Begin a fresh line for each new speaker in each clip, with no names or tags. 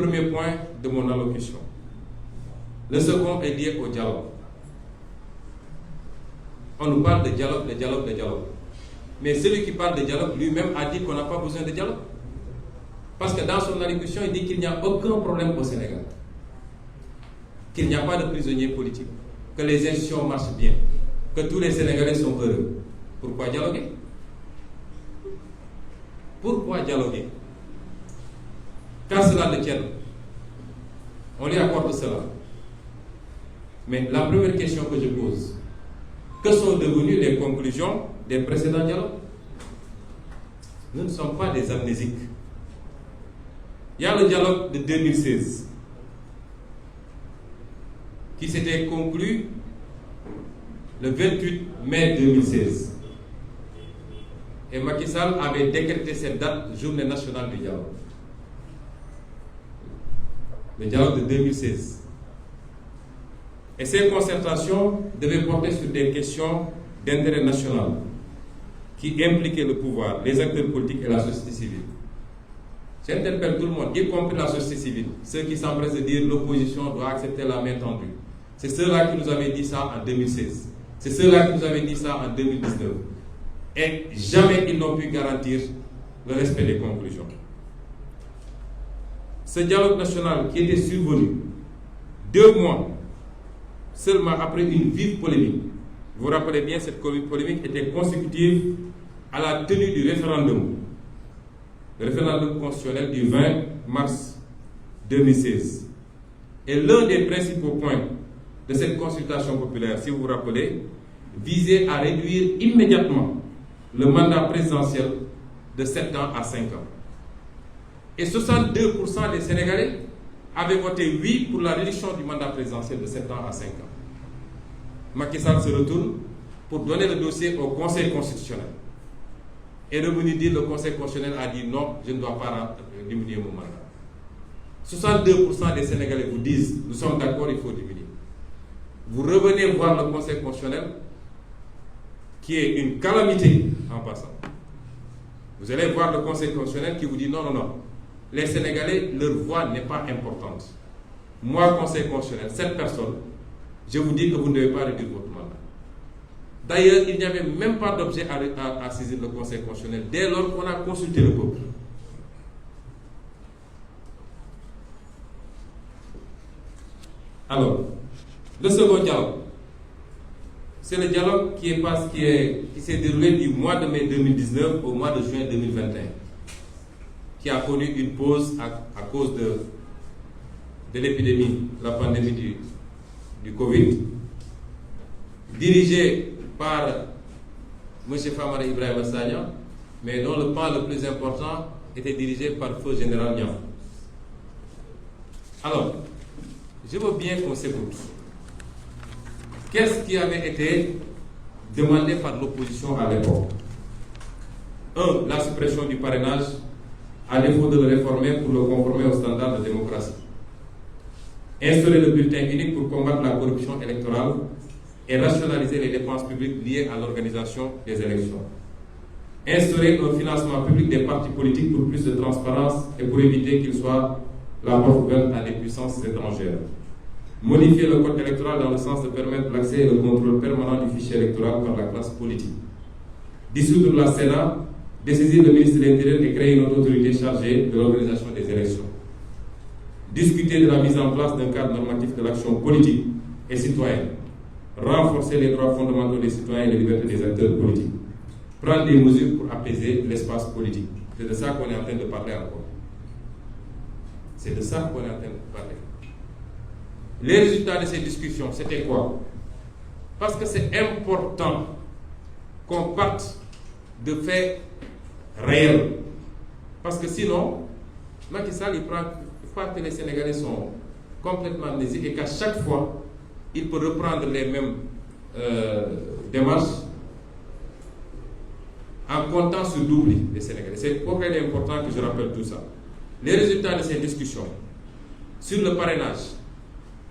Premier point de mon allocution. Le second est lié au dialogue. On nous parle de dialogue, de dialogue, de dialogue. Mais celui qui parle de dialogue lui-même a dit qu'on n'a pas besoin de dialogue. Parce que dans son allocution, il dit qu'il n'y a aucun problème au Sénégal. Qu'il n'y a pas de prisonniers politiques. Que les institutions marchent bien. Que tous les Sénégalais sont heureux. Pourquoi dialoguer? Pourquoi dialoguer? Quand cela le tient, on lui accorde cela. Mais la première question que je pose, que sont devenues les conclusions des précédents dialogues? Nous ne sommes pas des amnésiques. Il y a le dialogue de 2016 qui s'était conclu le 28 mai 2016. Et Macky Sall avait décrété cette date, journée nationale du dialogue. Le dialogue de 2016. Et ces concertations devaient porter sur des questions d'intérêt national qui impliquaient le pouvoir, les acteurs politiques et la société civile. J'interpelle tout le monde, y compris la société civile, ceux qui s'empressent de dire l'opposition doit accepter la main tendue. C'est ceux-là qui nous avaient dit ça en 2016. C'est ceux-là qui nous avaient dit ça en 2019. Et jamais ils n'ont pu garantir le respect des conclusions. Ce dialogue national qui était survenu 2 mois seulement après une vive polémique. Vous vous rappelez bien, cette polémique était consécutive à la tenue du référendum. Le référendum constitutionnel du 20 mars 2016. Et l'un des principaux points de cette consultation populaire, si vous vous rappelez, visait à réduire immédiatement le mandat présidentiel de 7 ans à 5 ans. Et 62% des Sénégalais avaient voté oui pour la réduction du mandat présidentiel de 7 ans à 5 ans. Macky Sall se retourne pour donner le dossier au Conseil constitutionnel. Et revenu dire, le Conseil constitutionnel a dit non, je ne dois pas diminuer mon mandat. 62% des Sénégalais vous disent, nous sommes d'accord, il faut diminuer. Vous revenez voir le Conseil constitutionnel, qui est une calamité en passant. Vous allez voir le Conseil constitutionnel qui vous dit non, non, non. Les Sénégalais, leur voix n'est pas importante. Moi, Conseil constitutionnel, cette personne, je vous dis que vous ne devez pas réduire votre mandat. D'ailleurs, il n'y avait même pas d'objet à saisir le Conseil constitutionnel dès lors qu'on a consulté le peuple. Alors, le second dialogue, c'est le dialogue qui s'est déroulé du mois de mai 2019 au mois de juin 2021, qui a connu une pause à cause de l'épidémie, la pandémie du Covid, dirigé par M. Famara Ibrahima Sagna, mais dont le pan le plus important était dirigé par Feu Général Niang. Alors, je veux bien qu'on s'écoute. Qu'est-ce qui avait été demandé par l'opposition à l'époque? 1. La suppression du parrainage, à défaut de le réformer pour le conformer aux standards de démocratie. Instaurer le bulletin unique pour combattre la corruption électorale et rationaliser les dépenses publiques liées à l'organisation des élections. Instaurer un financement public des partis politiques pour plus de transparence et pour éviter qu'il soit la porte ouverte à des puissances étrangères. Modifier le code électoral dans le sens de permettre l'accès et le contrôle permanent du fichier électoral par la classe politique. Dissoudre la Sénat, dessaisir le ministre de l'Intérieur et créer une autre autorité chargée de l'organisation des élections. Discuter de la mise en place d'un cadre normatif de l'action politique et citoyenne. Renforcer les droits fondamentaux des citoyens et les libertés des acteurs politiques. Prendre des mesures pour apaiser l'espace politique. C'est de ça qu'on est en train de parler encore. C'est de ça qu'on est en train de parler. Les résultats de ces discussions, c'était quoi? Parce que c'est important qu'on parte de faits réels. Parce que sinon, Macky Sall, il croit que les Sénégalais sont complètement amnésiques et qu'à chaque fois, il peut reprendre les mêmes démarches en comptant sur l'oubli des Sénégalais. C'est pourquoi il est important que je rappelle tout ça. Les résultats de ces discussions sur le parrainage,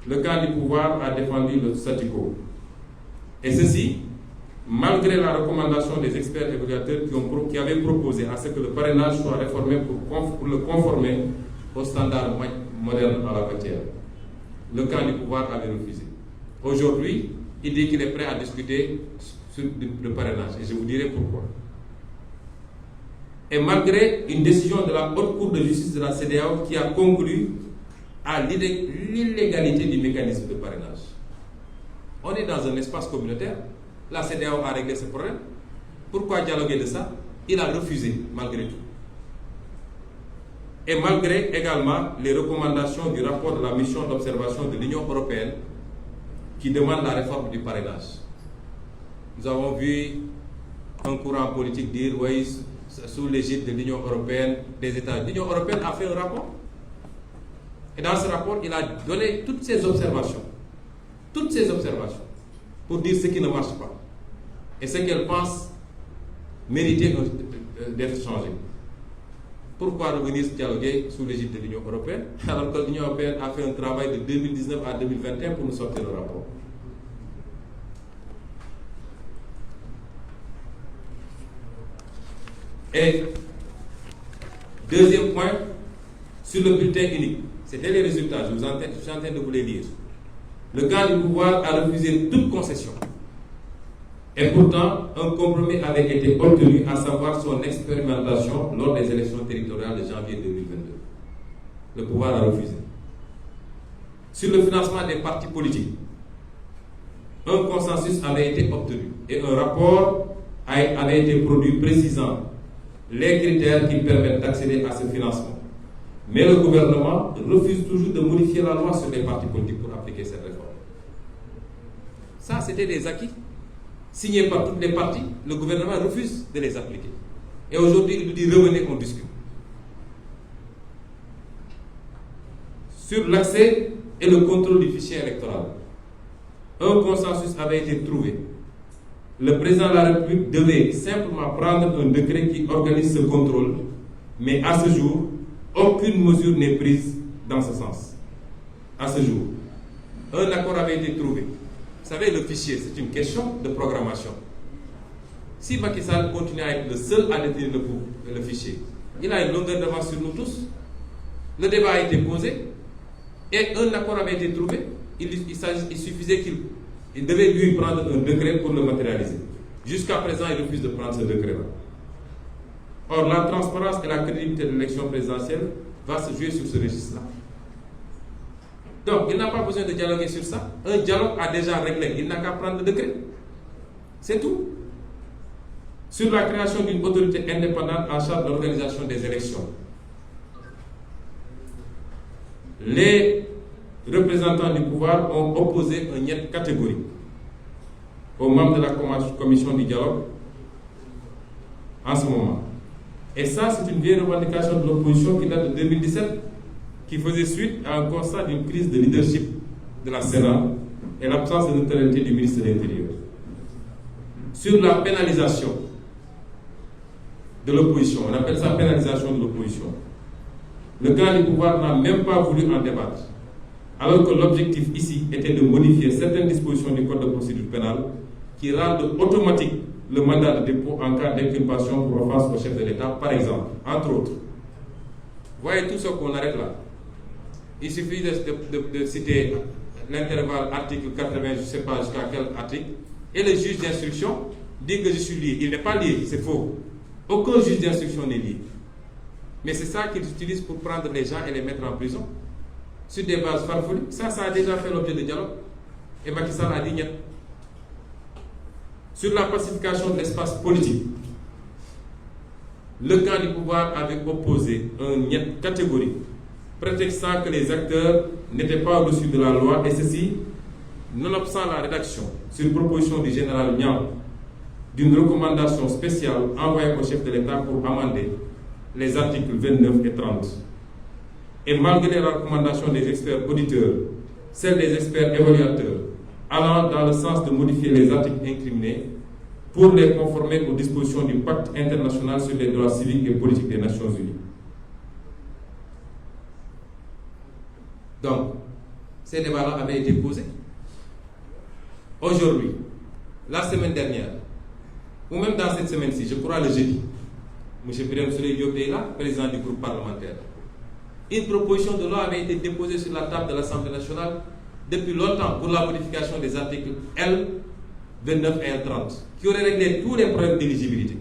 le camp du pouvoir a défendu le statu quo. Et ceci, malgré la recommandation des experts évaluateurs qui avaient proposé à ce que le parrainage soit réformé pour le conformer aux standards moderne en la matière. Le camp du pouvoir avait refusé. Aujourd'hui, il dit qu'il est prêt à discuter sur le parrainage, et je vous dirai pourquoi. Et malgré une décision de la Haute Cour de justice de la CEDEAO qui a conclu à l'illégalité du mécanisme de parrainage. On est dans un espace communautaire. La CEDEAO a réglé ce problème. Pourquoi dialoguer de ça? Il a refusé, malgré tout. Et malgré également les recommandations du rapport de la mission d'observation de l'Union européenne qui demande la réforme du parrainage. Nous avons vu un courant politique dire oui, sous l'égide de l'Union européenne, des États. L'Union européenne a fait un rapport. Et dans ce rapport, il a donné toutes ses observations. Toutes ces observations. Pour dire ce qui ne marche pas. Et ce qu'elle pense mériter d'être changé. Pourquoi revenir dialoguer sous l'égide de l'Union européenne alors que l'Union européenne a fait un travail de 2019 à 2021 pour nous sortir le rapport? Et deuxième point, sur le bulletin unique. C'était les résultats, je suis en train de vous les lire. Le camp du pouvoir a refusé toute concession. Et pourtant, un compromis avait été obtenu, à savoir son expérimentation lors des élections territoriales de janvier 2022. Le pouvoir a refusé. Sur le financement des partis politiques, un consensus avait été obtenu et un rapport avait été produit précisant les critères qui permettent d'accéder à ce financement. Mais le gouvernement refuse toujours de modifier la loi sur les partis politiques pour appliquer cette réforme. Ça, c'était des acquis signés par toutes les parties. Le gouvernement refuse de les appliquer. Et aujourd'hui, il nous dit revenez, on discute. Sur l'accès et le contrôle du fichier électoral, un consensus avait été trouvé. Le président de la République devait simplement prendre un décret qui organise ce contrôle, mais à ce jour, aucune mesure n'est prise dans ce sens. À ce jour, un accord avait été trouvé. Vous savez, le fichier, c'est une question de programmation. Si Macky Sall continue à être le seul à détenir le fichier, il a une longueur d'avance sur nous tous. Le débat a été posé et un accord avait été trouvé. Il suffisait qu'il devait lui prendre un décret pour le matérialiser. Jusqu'à présent, il refuse de prendre ce décret-là. Or, la transparence et la crédibilité de l'élection présidentielle va se jouer sur ce registre-là. Donc, il n'a pas besoin de dialoguer sur ça. Un dialogue a déjà réglé. Il n'a qu'à prendre le décret. C'est tout. Sur la création d'une autorité indépendante en charge de l'organisation des élections, les représentants du pouvoir ont opposé un niet catégorique aux membres de la commission du dialogue en ce moment. Et ça, c'est une vieille revendication de l'opposition qui date de 2017, qui faisait suite à un constat d'une crise de leadership de la Sénat et l'absence de neutralité du ministre de l'Intérieur. Sur la pénalisation de l'opposition, on appelle ça pénalisation de l'opposition. Le camp du pouvoir n'a même pas voulu en débattre, alors que l'objectif ici était de modifier certaines dispositions du Code de procédure pénale qui rendent automatique le mandat de dépôt en cas d'inculpation pour offense au chef de l'État, par exemple, entre autres. Vous voyez tout ce qu'on arrête là. Il suffit de citer l'intervalle article 80, je ne sais pas jusqu'à quel article, et le juge d'instruction dit que je suis lié. Il n'est pas lié, c'est faux. Aucun juge d'instruction n'est lié. Mais c'est ça qu'ils utilisent pour prendre les gens et les mettre en prison. Sur des bases farfelues. Ça a déjà fait l'objet de dialogue. Et Macky Sall a dit niet. Sur la pacification de l'espace politique, le camp du pouvoir avait opposé un niet catégorique, prétextant que les acteurs n'étaient pas au-dessus de la loi, et ceci, nonobstant la rédaction, sur proposition du général Niang, d'une recommandation spéciale envoyée au chef de l'État pour amender les articles 29 et 30. Et malgré la recommandation des experts auditeurs, celle des experts évaluateurs, allant dans le sens de modifier les articles incriminés pour les conformer aux dispositions du Pacte international sur les droits civiques et politiques des Nations Unies. Donc, ces débats-là avaient été posés. Aujourd'hui, la semaine dernière, ou même dans cette semaine-ci, je crois le jeudi, M. Birame Souleye Diop est là, président du groupe parlementaire. Une proposition de loi avait été déposée sur la table de l'Assemblée nationale depuis longtemps pour la modification des articles L29 et L30, qui aurait réglé tous les problèmes d'éligibilité.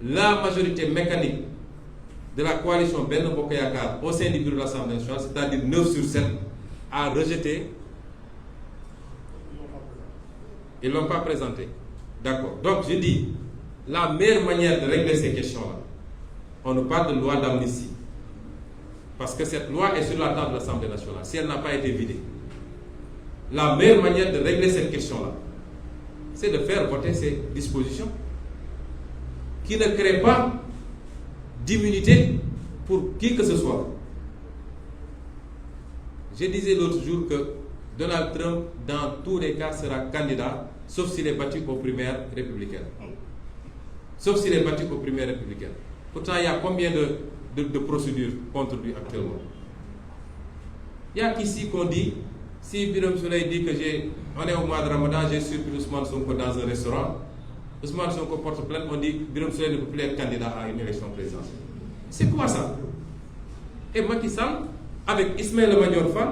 La majorité mécanique de la coalition Benno Bokk Yakaar au sein du bureau de l'Assemblée nationale, c'est-à-dire 9 sur 7, a rejeté. Ils ne l'ont pas présenté. D'accord. Donc je dis, la meilleure manière de régler ces questions-là, on nous parle de loi d'amnistie. Parce que cette loi est sur la table de l'Assemblée nationale, si elle n'a pas été vidée. La meilleure manière de régler cette question-là, c'est de faire voter ces dispositions qui ne créent pas d'immunité pour qui que ce soit. Je disais l'autre jour que Donald Trump, dans tous les cas, sera candidat, sauf s'il est battu aux primaires républicaines. Sauf s'il est battu aux primaires républicaines. Pourtant, il y a combien de procédures contre lui actuellement? Il y a qu'ici qu'on dit, si Birame Souleye dit que on est au mois de Ramadan, j'ai surpris Ousmane Sonko dans un restaurant, Ousmane Sonko porte plainte, on dit Birame Souleye ne peut plus être candidat à une élection présidentielle. C'est quoi ça? Et Macky Sall, avec Ismaïla Madior Fall,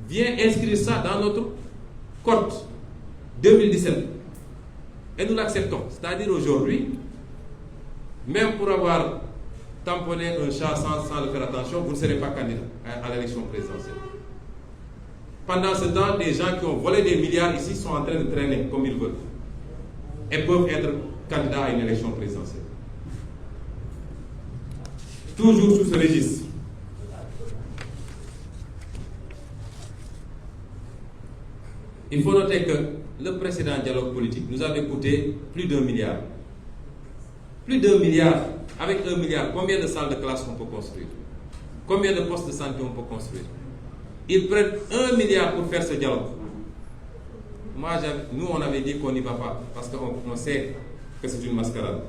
vient inscrire ça dans notre code 2017. Et nous l'acceptons. C'est-à-dire aujourd'hui, même pour avoir tamponné un chat sans le faire attention, vous ne serez pas candidat à l'élection présidentielle. Pendant ce temps, des gens qui ont volé des milliards ici sont en train de traîner comme ils veulent et peuvent être candidats à une élection présidentielle. Toujours sous ce registre. Il faut noter que le précédent dialogue politique nous avait coûté plus d'1 milliard. Plus d'1 milliard. Avec 1 milliard, combien de salles de classe on peut construire? Combien de postes de santé on peut construire? Ils prennent 1 milliard pour faire ce dialogue. Nous, on avait dit qu'on n'y va pas, parce qu'on sait que c'est une mascarade.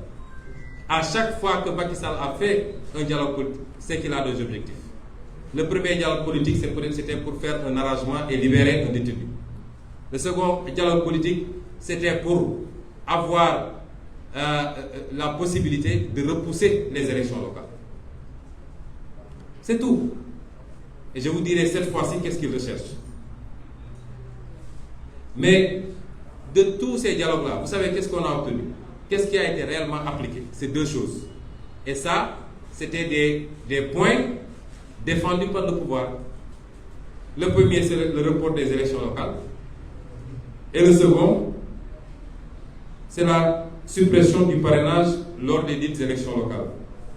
À chaque fois que Macky Sall a fait un dialogue politique, c'est qu'il a deux objectifs. Le premier dialogue politique, c'était pour faire un arrangement et libérer un détenu. Le second dialogue politique, c'était pour avoir la possibilité de repousser les élections locales. C'est tout. Et je vous dirai cette fois-ci qu'est-ce qu'ils recherchent. Mais de tous ces dialogues-là, vous savez qu'est-ce qu'on a obtenu? Qu'est-ce qui a été réellement appliqué? C'est deux choses. Et ça, c'était des points défendus par le pouvoir. Le premier, c'est le report des élections locales. Et le second, c'est la suppression du parrainage lors des dites élections locales.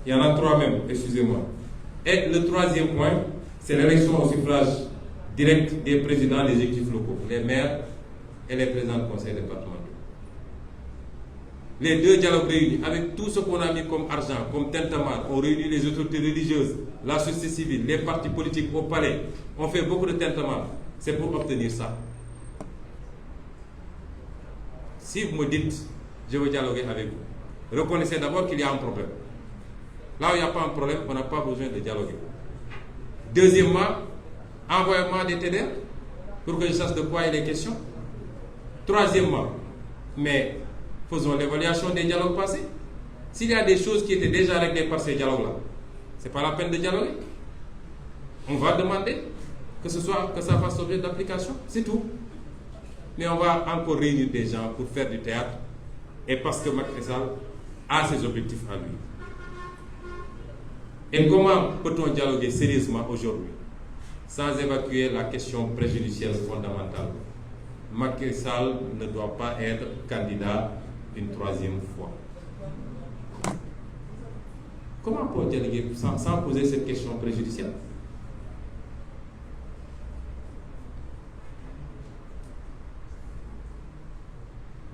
Il y en a 3 même, excusez-moi. Et le troisième point, c'est l'élection au suffrage direct des présidents des exécutifs locaux, les maires et les présidents de conseils départementaux. Les deux dialogues réunis, avec tout ce qu'on a mis comme argent, comme tintamarre, on réunit les autorités religieuses, la société civile, les partis politiques au palais, on fait beaucoup de tintamarre. C'est pour obtenir ça. Si vous me dites, je veux dialoguer avec vous, reconnaissez d'abord qu'il y a un problème. Là où il n'y a pas un problème, on n'a pas besoin de dialoguer. Deuxièmement, envoyez-moi des TDR pour que je sache de quoi il est question. Troisièmement, mais faisons l'évaluation des dialogues passés. S'il y a des choses qui étaient déjà réglées par ces dialogues-là, ce n'est pas la peine de dialoguer. On va demander que ça fasse objet d'application, c'est tout. Mais on va encore réunir des gens pour faire du théâtre et parce que Macky Sall a ses objectifs à lui. Et comment peut-on dialoguer sérieusement aujourd'hui sans évacuer la question préjudicielle fondamentale? Macky Sall ne doit pas être candidat une 3e fois. Comment peut-on dialoguer sans poser cette question préjudicielle?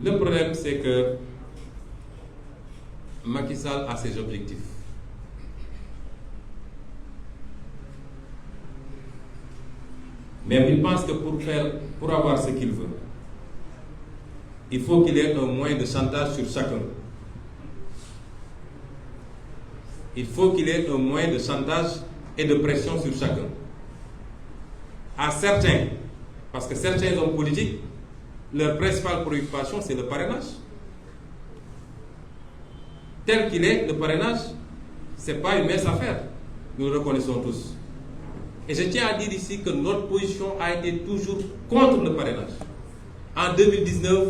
Le problème, c'est que Macky Sall a ses objectifs. Mais il pense que pour avoir ce qu'il veut, il faut qu'il ait un moyen de chantage sur chacun. Il faut qu'il ait un moyen de chantage et de pression sur chacun. À certains, parce que certains hommes politiques, leur principale préoccupation, c'est le parrainage. Tel qu'il est, le parrainage, Ce n'est pas une mince affaire, nous le reconnaissons tous. Et je tiens à dire ici que notre position a été toujours contre le parrainage. En 2019,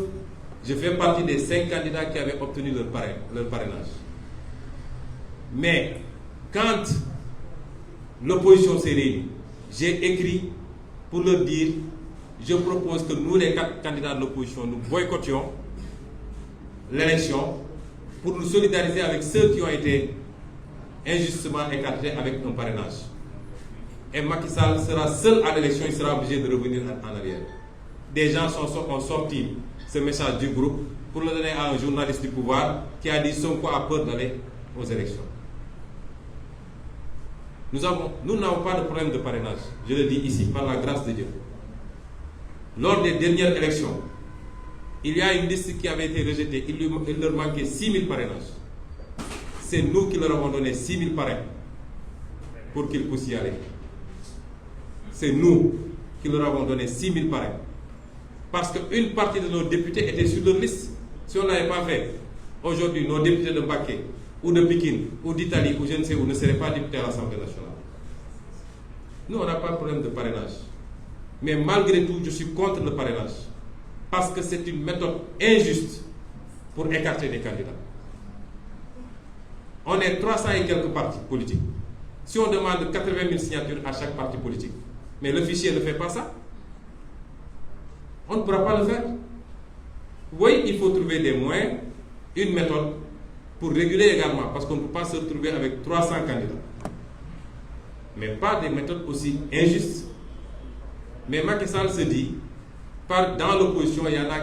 je fais partie des 5 candidats qui avaient obtenu leur parrainage. Mais quand l'opposition s'est réunie, j'ai écrit pour leur dire, je propose que nous, les 4 candidats de l'opposition, nous boycottions l'élection pour nous solidariser avec ceux qui ont été injustement écartés avec un parrainage. Et Macky Sall sera seul à l'élection, il sera obligé de revenir en arrière. Des gens ont sorti ce message du groupe pour le donner à un journaliste du pouvoir qui a dit Sonko a peur d'aller aux élections. Nous n'avons pas de problème de parrainage, je le dis ici, par la grâce de Dieu. Lors des dernières élections, il y a une liste qui avait été rejetée, il leur manquait 6 000 parrainages. C'est nous qui leur avons donné 6 000 parrains pour qu'ils puissent y aller. C'est nous qui leur avons donné 6 000 parrains. Parce qu'une partie de nos députés était sur leur liste. Si on ne l'avait pas fait, aujourd'hui, nos députés de Mbacké, ou de Pikine, ou d'Italie, ou je ne sais où, ne seraient pas députés à l'Assemblée nationale. Nous, on n'a pas de problème de parrainage. Mais malgré tout, je suis contre le parrainage. Parce que c'est une méthode injuste pour écarter des candidats. On est 300 et quelques partis politiques. Si on demande 80 000 signatures à chaque parti politique, mais le fichier ne fait pas ça, on ne pourra pas le faire. Oui, il faut trouver des moyens, une méthode pour réguler également, parce qu'on ne peut pas se retrouver avec 300 candidats. Mais pas des méthodes aussi injustes. Mais Macky Sall se dit, dans l'opposition, il y en a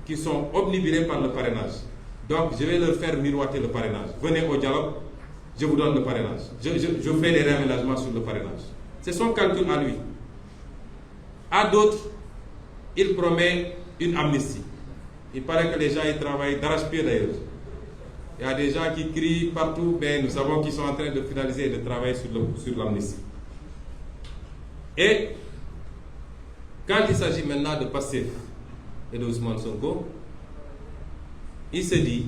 qui sont obnubilés par le parrainage. Donc, je vais leur faire miroiter le parrainage. Venez au dialogue, je vous donne le parrainage. Je fais des réaménagements sur le parrainage. C'est son calcul à lui. À d'autres, il promet une amnistie. Il paraît que les gens y travaillent d'arrache-pied d'ailleurs. Il y a des gens qui crient partout, mais nous savons qu'ils sont en train de finaliser et de travailler sur l'amnistie. Et quand il s'agit maintenant de Pastef et de Ousmane Sonko, il se dit,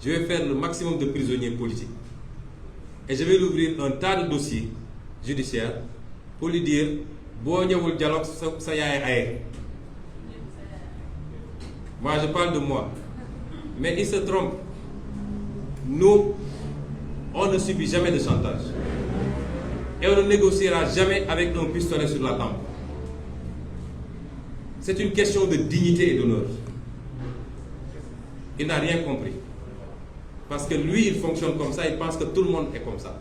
je vais faire le maximum de prisonniers politiques. Et je vais lui ouvrir un tas de dossiers judiciaires pour lui dire, bon, le dialogue, ça y est. Moi, je parle de moi. Mais il se trompe. Nous, on ne subit jamais de chantage. Et on ne négociera jamais avec un pistolet sur la tempe. C'est une question de dignité et d'honneur. Il n'a rien compris. Parce que lui, il fonctionne comme ça, il pense que tout le monde est comme ça.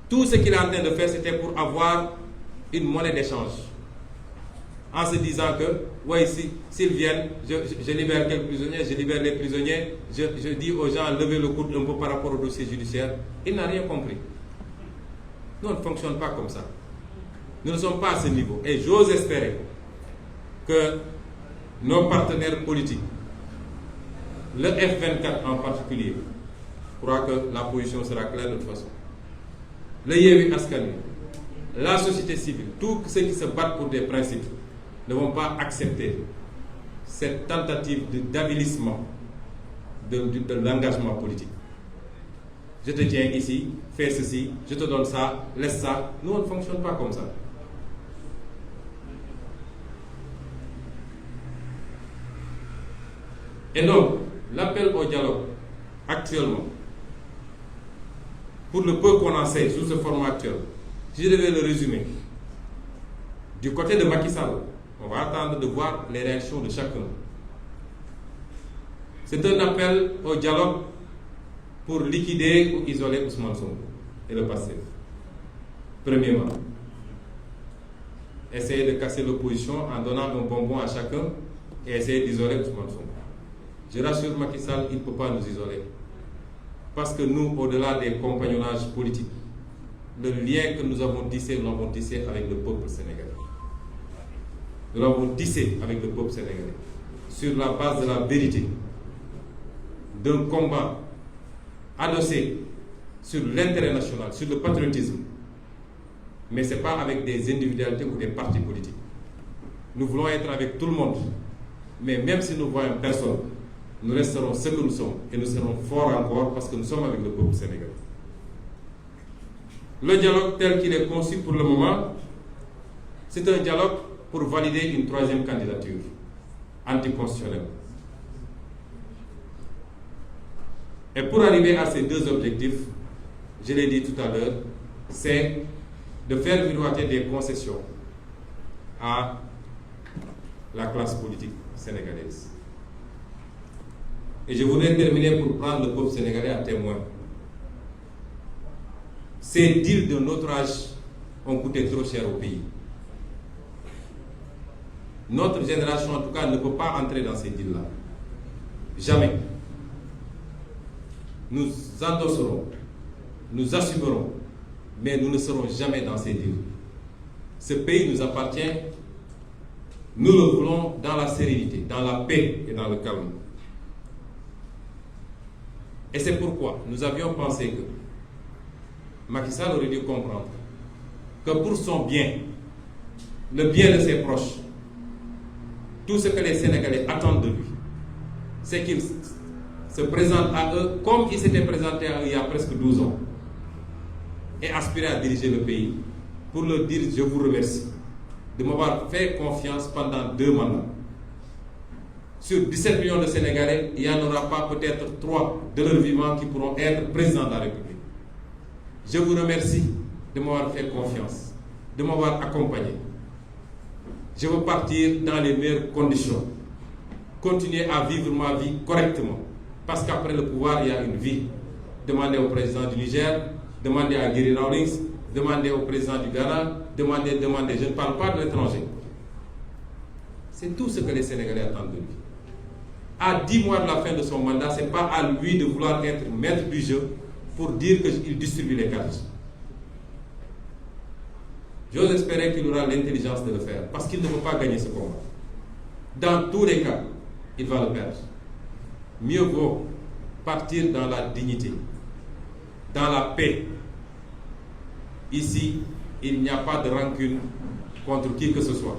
Tout ce qu'il est en train de faire, c'était pour avoir une monnaie d'échange. En se disant que, oui, s'ils viennent, je libère quelques prisonniers, je libère les prisonniers, je dis aux gens, levez le coude un peu par rapport au dossier judiciaire. Il n'a rien compris. Nous, on ne fonctionne pas comme ça. Nous ne sommes pas à ce niveau. Et j'ose espérer que nos partenaires politiques, le F24 en particulier, croient que la position sera claire de toute façon. Le Yewwi Askan Wi, la société civile, tous ceux qui se battent pour des principes, ne vont pas accepter cette tentative d'avilissement de l'engagement politique. Je te tiens ici, fais ceci, je te donne ça, laisse ça. Nous, on ne fonctionne pas comme ça. Et donc, l'appel au dialogue, actuellement, pour le peu qu'on en sait sous ce format actuel, si je devais le résumer, du côté de Macky Sall, on va attendre de voir les réactions de chacun. C'est un appel au dialogue pour liquider ou isoler Ousmane Sonko et le Pastef. Premièrement, essayer de casser l'opposition en donnant un bonbon à chacun et essayer d'isoler Ousmane Sonko. Je rassure Macky Sall, il ne peut pas nous isoler. Parce que nous, au-delà des compagnonnages politiques, le lien que nous avons tissé, nous l'avons tissé avec le peuple sénégalais. Nous l'avons tissé avec le peuple sénégalais. Sur la base de la vérité, d'un combat adossé sur l'intérêt national, sur le patriotisme. Mais ce n'est pas avec des individualités ou des partis politiques. Nous voulons être avec tout le monde. Mais même si nous voyons personne, nous resterons ce que nous sommes et nous serons forts encore parce que nous sommes avec le peuple sénégalais. Le dialogue tel qu'il est conçu pour le moment, c'est un dialogue pour valider une troisième candidature anticonstitutionnelle. Et pour arriver à ces deux objectifs, je l'ai dit tout à l'heure, c'est de faire miroiter des concessions à la classe politique sénégalaise. Et je voudrais terminer pour prendre le peuple sénégalais à témoin. Ces deals de notre âge ont coûté trop cher au pays. Notre génération, en tout cas, ne peut pas entrer dans ces deals-là. Jamais. Nous endosserons, nous assumerons, mais nous ne serons jamais dans ces deals. Ce pays nous appartient, nous le voulons dans la sérénité, dans la paix et dans le calme. Et c'est pourquoi nous avions pensé que Macky Sall aurait dû comprendre que pour son bien, le bien de ses proches, tout ce que les Sénégalais attendent de lui, c'est qu'il se présente à eux comme il s'était présenté à eux il y a presque 12 ans et aspirait à diriger le pays pour leur dire je vous remercie de m'avoir fait confiance pendant 2 mandats. Sur 17 millions de Sénégalais, il n'y en aura pas peut-être 3 de leur vivant qui pourront être président de la République. Je vous remercie de m'avoir fait confiance, de m'avoir accompagné. Je veux partir dans les meilleures conditions, continuer à vivre ma vie correctement, parce qu'après le pouvoir, il y a une vie. Demandez au président du Niger, demandez à Guéry Rawlings, demandez au président du Ghana, demandez. Je ne parle pas de l'étranger. C'est tout ce que les Sénégalais attendent de lui. À 10 mois de la fin de son mandat, ce n'est pas à lui de vouloir être maître du jeu pour dire qu'il distribue les cartes. J'ose espérer qu'il aura l'intelligence de le faire, parce qu'il ne peut pas gagner ce combat. Dans tous les cas, il va le perdre. Mieux vaut partir dans la dignité, dans la paix. Ici, il n'y a pas de rancune contre qui que ce soit.